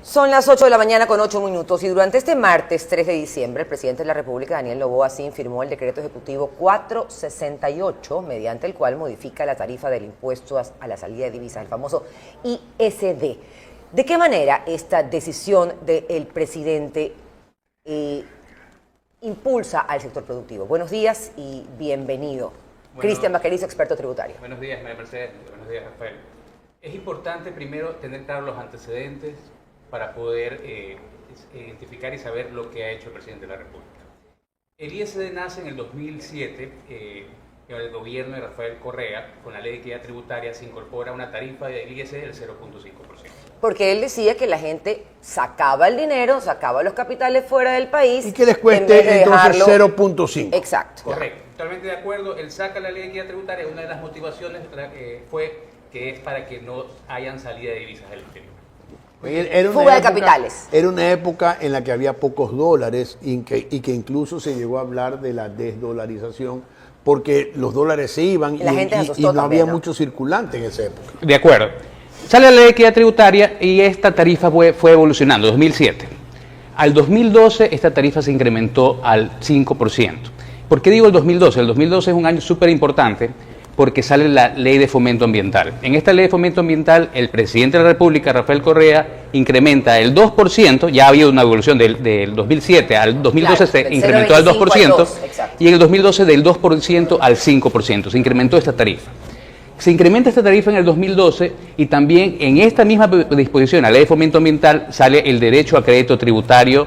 Son las 8 de la mañana con 8 minutos y durante este martes 3 de diciembre el presidente de la República, Daniel Noboa, firmó el decreto ejecutivo 468, mediante el cual modifica la tarifa del impuesto a la salida de divisas, el famoso ISD. ¿De qué manera esta decisión del presidente impulsa al sector productivo? Buenos días y bienvenido. Cristian Vaquerizo, experto tributario. Buenos días, María Mercedes. Buenos días, Rafael. Es importante primero tener claros los antecedentes para poder identificar y saber lo que ha hecho el presidente de la República. El ISD nace en el 2007, en el gobierno de Rafael Correa, con la ley de equidad tributaria se incorpora una tarifa del ISD del 0.5%. Porque él decía que la gente sacaba el dinero, sacaba los capitales fuera del país. Y que les cueste entonces 0.5. Exacto. Correcto, totalmente de acuerdo. Él saca la ley de equidad tributaria, una de las motivaciones fue que es para que no hayan salida de divisas del exterior. Fuga de capitales. Era una época en la que había pocos dólares y que incluso se llegó a hablar de la desdolarización porque los dólares se iban y no había mucho circulante en esa época. De acuerdo. Sale la ley de equidad tributaria y esta tarifa fue evolucionando, 2007. Al 2012 esta tarifa se incrementó al 5%. ¿Por qué digo el 2012? El 2012 es un año súper importante porque sale la ley de fomento ambiental. En esta ley de fomento ambiental, el presidente de la República, Rafael Correa, incrementa el 2%, ya ha habido una evolución del 2007 al 2012, claro, se incrementó al 2%, y en el 2012 del 2% al 5%, se incrementó esta tarifa. Se incrementa esta tarifa en el 2012 y también en esta misma disposición, la ley de fomento ambiental, sale el derecho a crédito tributario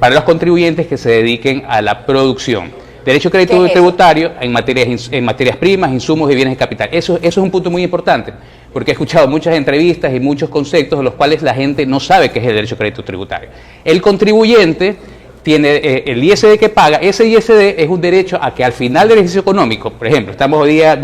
para los contribuyentes que se dediquen a la producción. Derecho a crédito tributario en materias primas, insumos y bienes de capital. Eso es un punto muy importante, porque he escuchado muchas entrevistas y muchos conceptos de los cuales la gente no sabe qué es el derecho a crédito tributario. El contribuyente tiene el ISD que paga. Ese ISD es un derecho a que al final del ejercicio económico, por ejemplo, estamos hoy día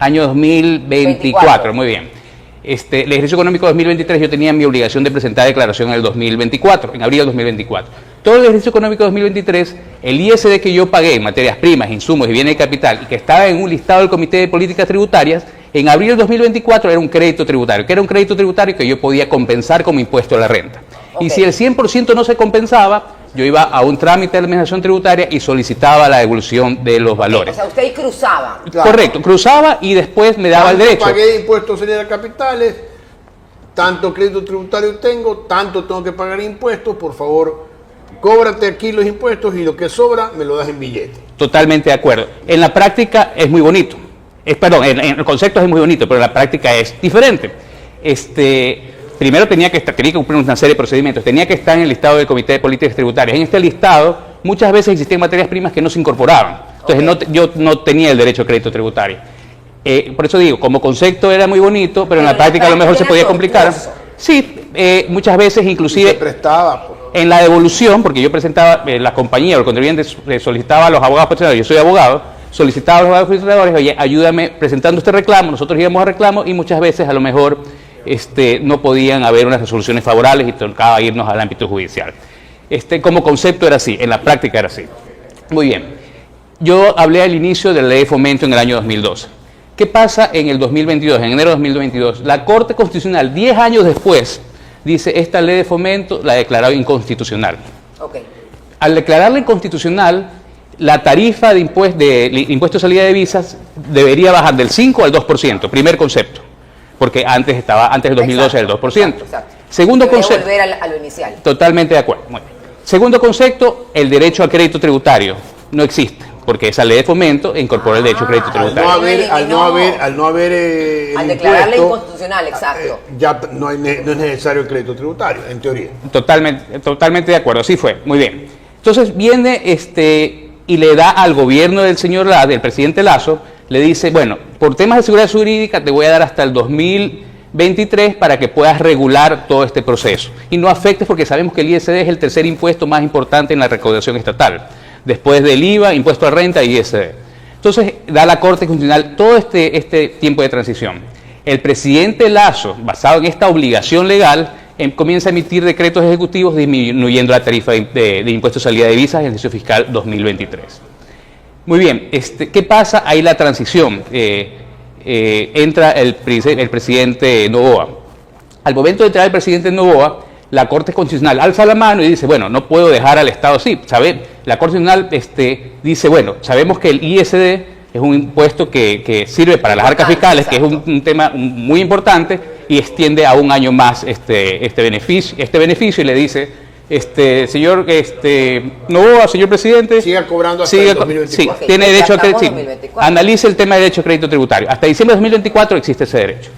año 2024, muy bien. El ejercicio económico 2023 yo tenía mi obligación de presentar declaración en el 2024, en abril del 2024. Todo el ejercicio económico 2023, el ISD que yo pagué en materias primas, insumos y bienes de capital y que estaba en un listado del Comité de Políticas Tributarias, en abril del 2024 era un crédito tributario, que era un crédito tributario que yo podía compensar como impuesto a la renta. Okay. Y si el 100% no se compensaba, yo iba a un trámite de administración tributaria y solicitaba la devolución de los valores. O sea, usted ahí cruzaba. Claro. Correcto, cruzaba y después me daba el derecho. Pagué impuestos sobre de capitales, tanto crédito tributario tengo, tanto tengo que pagar impuestos, por favor, cóbrate aquí los impuestos y lo que sobra me lo das en billete. Totalmente de acuerdo. En la práctica es muy bonito. En el concepto es muy bonito, pero en la práctica es diferente. Primero tenía que cumplir una serie de procedimientos, tenía que estar en el listado del Comité de Políticas Tributarias. En este listado muchas veces existían materias primas que no se incorporaban. Entonces yo no tenía el derecho a crédito tributario. Por eso digo, como concepto era muy bonito, pero en la práctica a lo mejor se podía complicar. Sí, muchas veces inclusive se prestaba, en la devolución, porque yo presentaba, la compañía o el contribuyente solicitaba a los abogados profesionales, yo soy abogado, solicitaba a los abogados profesionales, oye, ayúdame presentando este reclamo, nosotros íbamos a reclamo y muchas veces a lo mejor no podían haber unas resoluciones favorables y tocaba irnos al ámbito judicial. Como concepto era así, en la práctica era así. Muy bien, yo hablé al inicio de la ley de fomento en el año 2012. ¿Qué pasa en el 2022, en enero de 2022? La Corte Constitucional, 10 años después, dice, esta ley de fomento la ha declarado inconstitucional. Okay. Al declararla inconstitucional, la tarifa de impuesto de salida de divisas debería bajar del 5 al 2%, primer concepto, porque antes del 2012 era el 2%. Exacto. Segundo concepto. Volver a lo inicial. Totalmente de acuerdo. Muy bien. Segundo concepto, el derecho a crédito tributario no existe, porque esa ley de fomento incorpora el derecho a crédito tributario. Al declararla inconstitucional, exacto. Ya no es necesario el crédito tributario, en teoría. Totalmente de acuerdo, así fue, muy bien. Entonces viene y le da al gobierno del señor Lazo, del presidente Lazo, le dice, bueno, por temas de seguridad jurídica te voy a dar hasta el 2023 para que puedas regular todo este proceso. Y no afectes porque sabemos que el ISD es el tercer impuesto más importante en la recaudación estatal, después del IVA, impuesto a renta y ISD. Entonces da la Corte Constitucional todo este tiempo de transición. El presidente Lazo, basado en esta obligación legal, comienza a emitir decretos ejecutivos disminuyendo la tarifa de impuestos a salida de divisas en el ejercicio fiscal 2023. Muy bien, ¿qué pasa? Ahí la transición. Entra el presidente Noboa. Al momento de entrar el presidente Noboa, la Corte Constitucional alza la mano y dice, bueno, no puedo dejar al Estado así. La Corte Constitucional dice, bueno, sabemos que el ISD es un impuesto que sirve para las arcas fiscales, que es un tema muy importante, y extiende a un año más este beneficio y le dice, señor Noboa, señor presidente, siga cobrando hasta el 2024. Sí, tiene derecho a crédito. Analice el tema de derecho a crédito tributario. Hasta diciembre de 2024 existe ese derecho.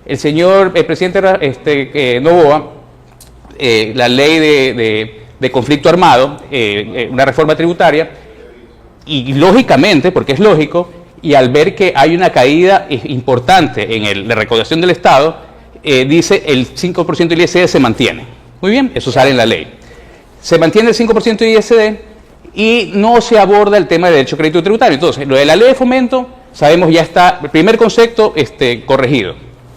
El presidente Noboa, la ley de conflicto armado, una reforma tributaria, y lógicamente, porque es lógico, y al ver que hay una caída importante en la recaudación del Estado, dice el 5% del ISD se mantiene. Muy bien, eso sale en la ley. Se mantiene el 5% de ISD y no se aborda el tema de derecho a crédito tributario. Entonces, lo de la ley de fomento, sabemos ya está, el primer concepto corregido,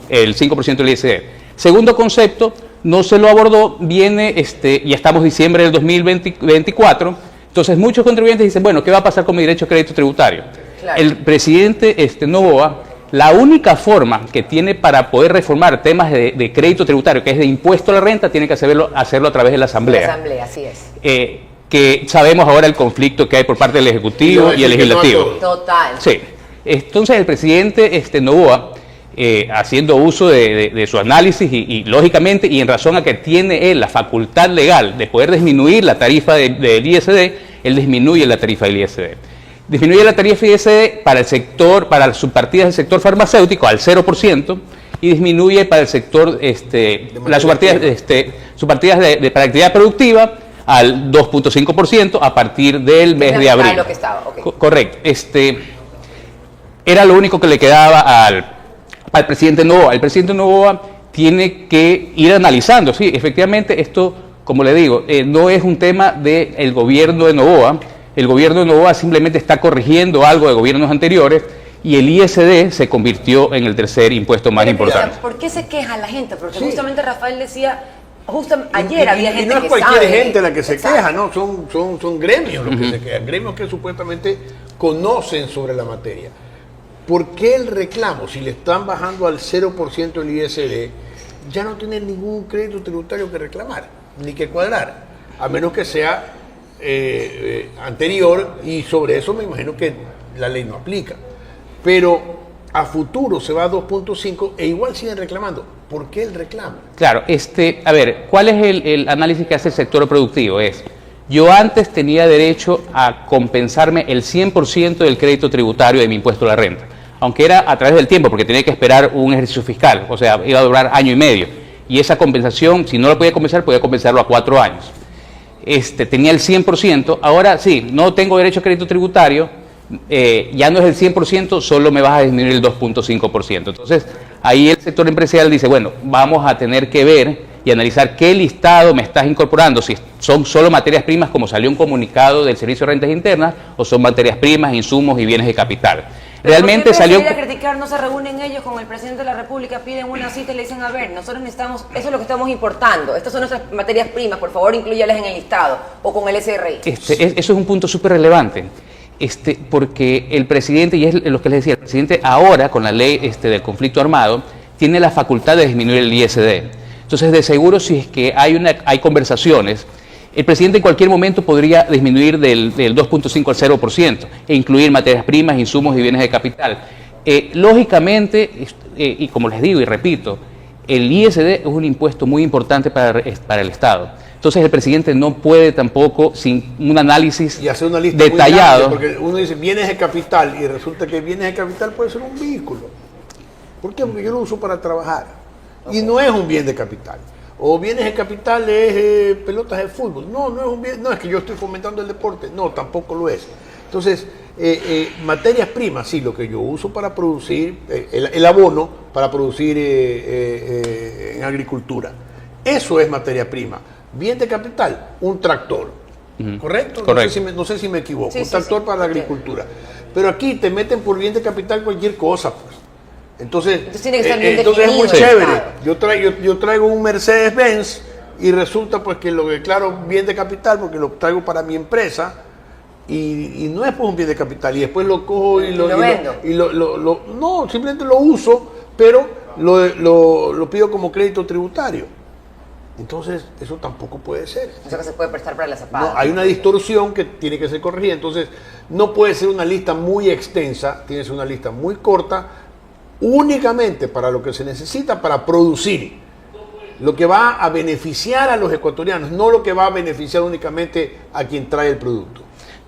el 5% del ISD. Segundo concepto, no se lo abordó, viene, ya estamos en diciembre del 2024, entonces muchos contribuyentes dicen, bueno, ¿qué va a pasar con mi derecho a crédito tributario? Claro. El presidente Noboa, la única forma que tiene para poder reformar temas de crédito tributario, que es de impuesto a la renta, tiene que hacerlo a través de la Asamblea. La Asamblea, así es. Que sabemos ahora el conflicto que hay por parte del Ejecutivo y el Legislativo. Total. Sí. Entonces el presidente Noboa, haciendo uso de su análisis y lógicamente, y en razón a que tiene él la facultad legal de poder disminuir la tarifa del ISD, él disminuye la tarifa del ISD. Disminuye la tarifa ISD para el sector, para las subpartidas del sector farmacéutico al 0% y disminuye para el sector, las subpartidas para actividad productiva al 2.5% a partir del mes de abril. Lo que estaba, okay. Correcto. Era lo único que le quedaba al presidente Noboa. El presidente Noboa tiene que ir analizando. Sí, efectivamente, esto, como le digo, no es un tema del gobierno de Noboa. El gobierno de Noboa simplemente está corrigiendo algo de gobiernos anteriores y el ISD se convirtió en el tercer impuesto más importante. ¿Por qué se queja la gente? Porque justamente Rafael decía, ayer había gente que no es cualquier gente la que se queja, ¿no? Son gremios los que se quejan, gremios que supuestamente conocen sobre la materia. ¿Por qué el reclamo? Si le están bajando al 0% el ISD, ya no tienen ningún crédito tributario que reclamar, ni que cuadrar, a menos que sea anterior, y sobre eso me imagino que la ley no aplica. Pero a futuro se va a 2.5 e igual siguen reclamando. ¿Por qué el reclamo? Claro, a ver, ¿cuál es el análisis que hace el sector productivo? Yo antes tenía derecho a compensarme el 100% del crédito tributario de mi impuesto a la renta, aunque era a través del tiempo, porque tenía que esperar un ejercicio fiscal, o sea, iba a durar año y medio. Y esa compensación, si no la podía compensarlo a 4 años. Tenía el 100%, ahora sí, no tengo derecho a crédito tributario, ya no es el 100%, solo me vas a disminuir el 2.5%. Entonces, ahí el sector empresarial dice, bueno, vamos a tener que ver y analizar qué listado me estás incorporando, si son solo materias primas, como salió un comunicado del Servicio de Rentas Internas, o son materias primas, insumos y bienes de capital. Realmente ¿por qué salió... a criticar? No se reúnen ellos con el presidente de la República, piden una cita y le dicen, a ver, nosotros necesitamos, eso es lo que estamos importando, estas son nuestras materias primas, por favor inclúyalas en el listado, o con el SRI. Eso es un punto súper relevante, porque el presidente, y es lo que les decía, el presidente ahora, con la ley del conflicto armado, tiene la facultad de disminuir el ISD. Entonces, de seguro, si es que hay conversaciones, el presidente en cualquier momento podría disminuir del 2.5 al 0% e incluir materias primas, insumos y bienes de capital. Lógicamente, y como les digo y repito, el ISD es un impuesto muy importante para el Estado. Entonces el presidente no puede tampoco, sin un análisis y hacer una lista detallado. Muy grande, porque uno dice bienes de capital y resulta que bienes de capital puede ser un vehículo. ¿Por qué? Porque yo lo uso para trabajar. Okay. Y no es un bien de capital. O bienes de capital es pelotas de fútbol. No es un bien, no es que yo estoy fomentando el deporte. No, tampoco lo es. Entonces, materias primas, sí, lo que yo uso para producir, el abono para producir en agricultura. Eso es materia prima. Bien de capital, un tractor. ¿Correcto? Correcto. No sé si me equivoco. Sí, un tractor para la agricultura. Pero aquí te meten por bien de capital cualquier cosa, pues. Entonces tiene que estar bien entonces es muy definido, chévere. Yo traigo un Mercedes-Benz y resulta pues que lo declaro bien de capital porque lo traigo para mi empresa y no es pues un bien de capital y después lo cojo y lo vendo. No, simplemente lo uso, pero lo pido como crédito tributario. Entonces, eso tampoco puede ser. Eso que se puede prestar para la zapada. No, hay una distorsión que tiene que ser corregida. Entonces, no puede ser una lista muy extensa, tiene que ser una lista muy corta, únicamente para lo que se necesita para producir. Lo que va a beneficiar a los ecuatorianos, no lo que va a beneficiar únicamente a quien trae el producto.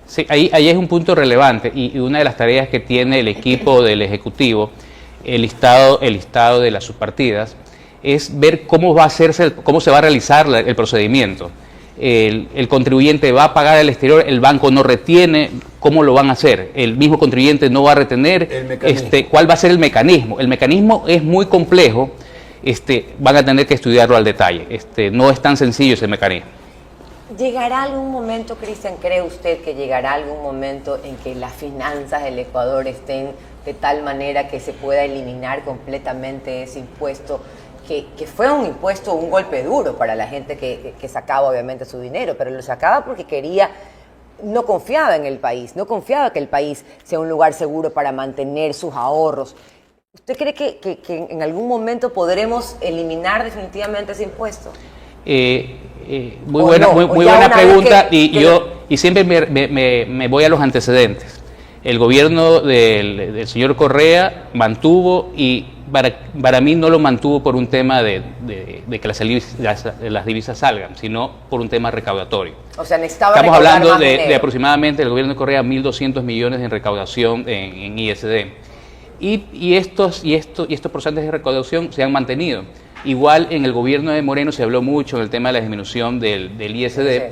Sí, ahí es un punto relevante y una de las tareas que tiene el equipo del Ejecutivo, el listado de las subpartidas, es ver cómo va a hacerse, cómo se va a realizar el procedimiento. El contribuyente va a pagar al exterior, el banco no retiene, ¿cómo lo van a hacer? El mismo contribuyente no va a retener, ¿cuál va a ser el mecanismo? El mecanismo es muy complejo, van a tener que estudiarlo al detalle, no es tan sencillo ese mecanismo. ¿Llegará algún momento, Cristian, cree usted que llegará algún momento en que las finanzas del Ecuador estén de tal manera que se pueda eliminar completamente ese impuesto? Que fue un impuesto, un golpe duro para la gente que sacaba obviamente su dinero, pero lo sacaba porque no confiaba en el país, no confiaba que el país sea un lugar seguro para mantener sus ahorros. ¿Usted cree que en algún momento podremos eliminar definitivamente ese impuesto? Muy buena pregunta y siempre me voy a los antecedentes. El gobierno del señor Correa mantuvo y para mí no lo mantuvo por un tema de que las divisas salgan, sino por un tema recaudatorio. O sea, necesitaba Estamos hablando más de dinero. aproximadamente el gobierno de Correa 1.200 millones en recaudación en ISD. Y estos porcentajes de recaudación se han mantenido. Igual en el gobierno de Moreno se habló mucho en el tema de la disminución del ISD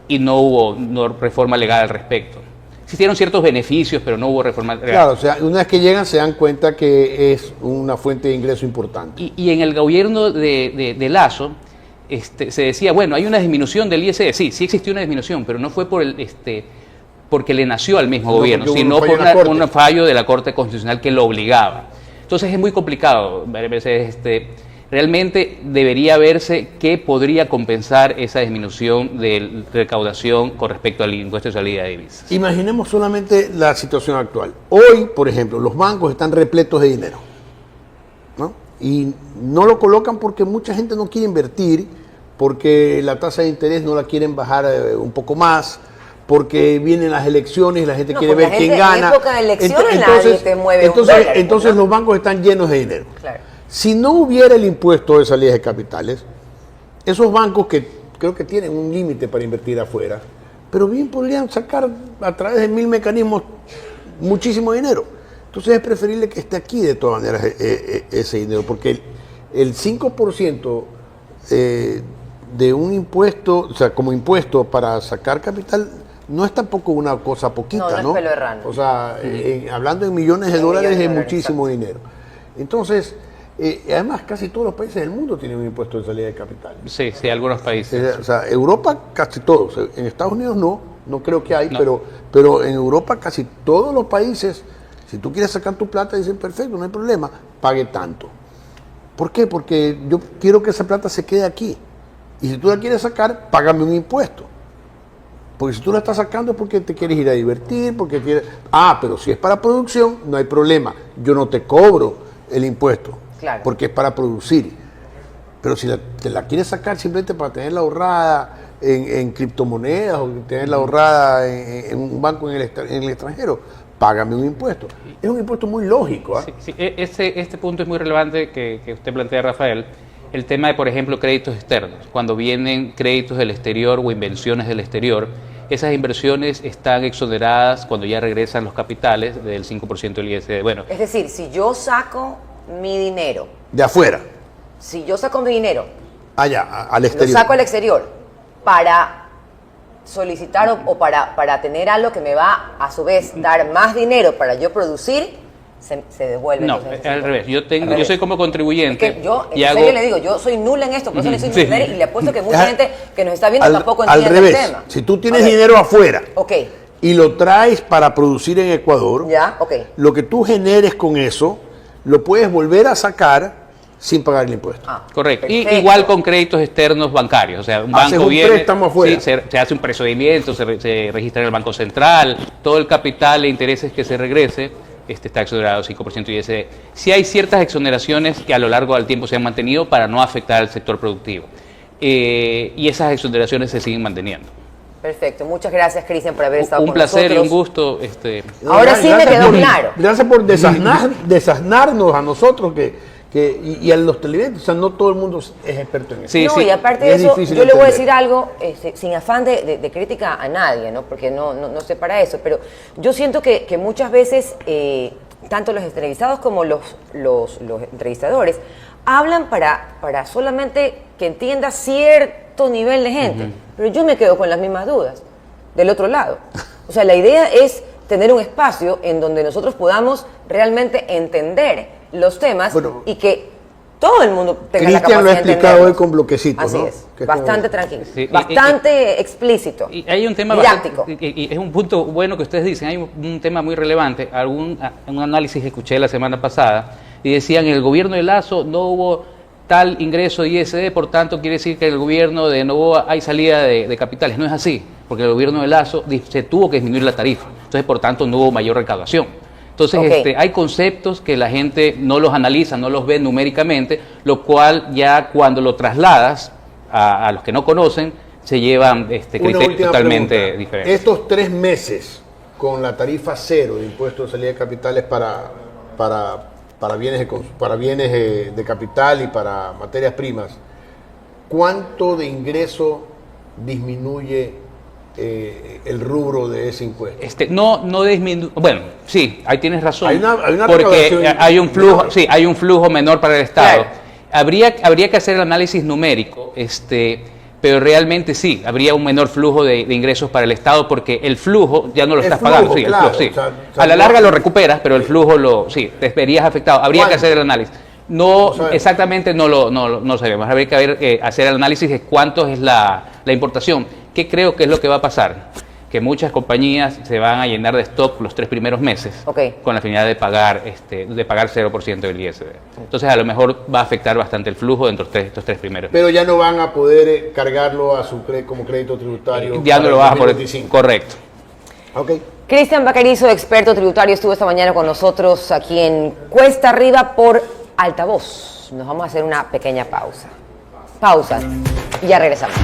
y no hubo reforma legal al respecto. Existieron ciertos beneficios, pero no hubo reforma legal. Claro, o sea, una vez que llegan se dan cuenta que es una fuente de ingreso importante. Y en el gobierno de Lasso se decía, bueno, hay una disminución del ISD. Sí existió una disminución, pero no fue porque le nació al mismo gobierno, sino por un fallo de la Corte Constitucional que lo obligaba. Entonces es muy complicado. Realmente debería verse qué podría compensar esa disminución de recaudación con respecto al impuesto de salida de divisas. Imaginemos solamente la situación actual. Hoy, por ejemplo, los bancos están repletos de dinero, ¿no? Y no lo colocan porque mucha gente no quiere invertir, porque la tasa de interés no la quieren bajar un poco más, porque vienen las elecciones y la gente quiere ver quién gana. En época de elecciones nadie te mueve un dólar, entonces ¿no? Los bancos están llenos de dinero. Claro. Si no hubiera el impuesto de salida de capitales, esos bancos que creo que tienen un límite para invertir afuera, pero bien podrían sacar a través de 1000 mecanismos muchísimo dinero. Entonces es preferible que esté aquí de todas maneras ese dinero, porque el 5% de un impuesto, o sea, como impuesto para sacar capital, no es tampoco una cosa poquita, ¿no? No es pelo errante. O sea, hablando en millones de dólares es muchísimo dinero. Entonces, además, casi todos los países del mundo tienen un impuesto de salida de capital. Sí, algunos países. O sea, Europa casi todos. En Estados Unidos no creo que hay, no. pero en Europa casi todos los países, si tú quieres sacar tu plata, dicen perfecto, no hay problema, pague tanto. ¿Por qué? Porque yo quiero que esa plata se quede aquí. Y si tú la quieres sacar, págame un impuesto. Porque si tú la estás sacando es porque te quieres ir a divertir, porque quieres... pero si es para producción, no hay problema. Yo no te cobro el impuesto. Claro. Porque es para producir. Pero si te la quieres sacar simplemente para tenerla ahorrada en criptomonedas o tenerla ahorrada en un banco en el extranjero, págame un impuesto. Es un impuesto muy lógico. Sí. Este punto es muy relevante que usted plantea, Rafael. El tema de, por ejemplo, créditos externos. Cuando vienen créditos del exterior o inversiones del exterior, esas inversiones están exoneradas cuando ya regresan los capitales del 5% del ISD. Bueno, es decir, si yo saco mi dinero. De afuera. Si yo saco mi dinero. Allá, al exterior. Lo saco al exterior para solicitar o para tener algo que me va a su vez dar más dinero para yo producir, se devuelve. No, al revés. Yo soy como contribuyente. Es que yo, en serio le digo, yo soy nula en esto, por eso le soy entender y le apuesto que mucha gente que nos está viendo tampoco entiende al revés, el tema. Si tú tienes dinero afuera y lo traes para producir en Ecuador, lo que tú generes con eso, lo puedes volver a sacar sin pagar el impuesto. Correcto. Y igual con créditos externos bancarios. O sea, un banco viene, préstamo afuera. Sí, se hace un procedimiento, se registra en el Banco Central, todo el capital e intereses que se regrese está exonerado 5% ISD. Sí hay ciertas exoneraciones que a lo largo del tiempo se han mantenido para no afectar al sector productivo. y esas exoneraciones se siguen manteniendo. Perfecto, muchas gracias, Cristian, por haber estado Un con placer nosotros. y un gusto. Ahora sí me quedó claro. Gracias por desasnarnos a nosotros y a los televidentes. O sea, no todo el mundo es experto en eso. Sí, no, sí. y aparte Y de es eso, difícil yo le voy a entender. decir algo sin afán de crítica a nadie, ¿no? Porque no sé para eso, pero yo siento que muchas veces, tanto los entrevistados como los entrevistadores, hablan para solamente que entienda cierto nivel de gente, pero yo me quedo con las mismas dudas del otro lado. O sea, la idea es tener un espacio en donde nosotros podamos realmente entender los temas y que todo el mundo tenga la Cristian capacidad lo ha de explicado entenderlos. hoy con bloquecitos, Así ¿no? es, Que es bastante como- tranquilo, Sí, bastante explícito, Y hay un tema didáctico. y es un punto bueno que ustedes dicen, hay un tema muy relevante. Un análisis que escuché la semana pasada y decían en el gobierno de Lasso no hubo tal ingreso de ISD, por tanto quiere decir que en el gobierno de Noboa hay salida de capitales. No es así, porque el gobierno de Lasso se tuvo que disminuir la tarifa, entonces por tanto no hubo mayor recaudación. Entonces Ok. hay conceptos que la gente no los analiza, no los ve numéricamente, lo cual ya cuando lo trasladas a los que no conocen, se llevan Una criterios última totalmente pregunta. diferentes. Estos 3 meses con la tarifa cero de impuestos de salida de capitales para bienes de capital y para materias primas, ¿cuánto de ingreso disminuye el rubro de ese impuesto? No disminuye. Bueno, sí, ahí tienes razón. Hay una porque recaudación hay un flujo, menor. sí, hay un flujo menor para el Estado. Claro. Habría que hacer el análisis numérico, pero realmente sí, habría un menor flujo de ingresos para el Estado porque el flujo ya no lo El estás flujo, pagando. Sí, claro, el flujo, sí. o sea, A la no- larga lo recuperas, pero el flujo sí, te verías afectado. Habría que ¿Cuánto? hacer el análisis. No, sabemos. exactamente no sabemos. Habría que hacer el análisis de cuánto es la importación. ¿Qué creo que es lo que va a pasar? Que muchas compañías se van a llenar de stock los 3 primeros meses Ok. con la finalidad de pagar 0% del ISD. Entonces a lo mejor va a afectar bastante el flujo dentro de estos 3 primeros meses. Pero ya no van a poder cargarlo como crédito tributario. Ya no para lo el vas a poder. 2025. Correcto. Ok. Cristian Bacarizo, experto tributario, estuvo esta mañana con nosotros aquí en Cuesta Arriba por Altavoz. Nos vamos a hacer una pequeña pausa. Pausa y ya regresamos.